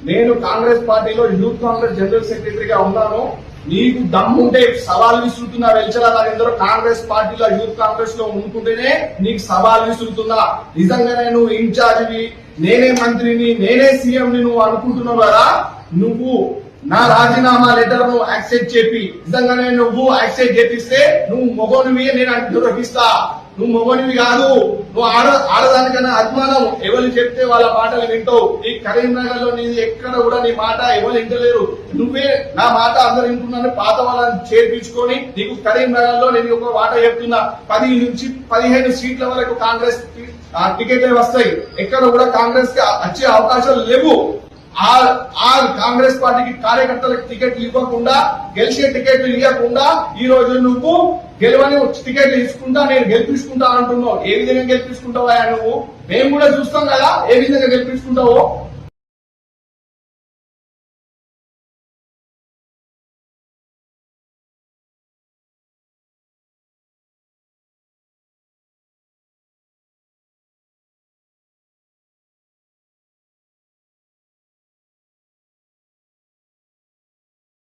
నేను కాంగ్రెస్ పార్టీలో youth Congress general సెక్రటరీగా ఉన్నాను. నీకు దమ్ముంటే సవాల్ విసురుతున్నా వెల్చరా నాగేందర్, కాంగ్రెస్ పార్టీలో యూత్ కాంగ్రెస్ లో ఉంటుంటేనే నీకు సవాల్ విసురుతున్నా. నిజంగానే నువ్వు ఇన్ఛార్జివి, నేనే మంత్రిని, నేనే సీఎంని నువ్వు అనుకుంటున్నావు కదా, నువ్వు నా రాజీనామా లెటర్ ను యాక్సెప్ట్ చెప్పి, నిజంగానే నువ్వు యాక్సెప్ట్ చేపిస్తే నువ్వు మొగోనివి, నేను నిర్వహిస్తా. నువ్వు మొగోనివి కాదు, నువ్వు ఆడదానికన్నా అభిమానం. ఎవరు చెప్తే వాళ్ళ మాటలు వింటావు. ఈ కరీంనగర్ లో నీది ఎక్కడ కూడా నీ మాట ఎవరు వింటలేరు. నువ్వే నా మాట అందరు వింటున్నాను. పాత వాళ్ళని చేర్పించుకొని నీకు కరీంనగర్ లో నేను ఒక మాట చెప్తున్నా, 10 నుంచి 15 సీట్ల వరకు కాంగ్రెస్ టికెట్లే వస్తాయి. ఎక్కడ కూడా కాంగ్రెస్ కి వచ్చే అవకాశాలు లేవు. ఆ కాంగ్రెస్ పార్టీకి కార్యకర్తలకు టికెట్లు ఇవ్వకుండా, గెలిచే టికెట్లు ఇవ్వకుండా ఈ రోజు నువ్వు గెలవని టికెట్లు ఇచ్చుకుంటా, నేను గెలిపించుకుంటా అంటున్నావు. ఏ విధంగా గెలిపించుకుంటావా నువ్వు? మేము కూడా చూస్తాం కదా ఏ విధంగా గెలిపించుకుంటావో.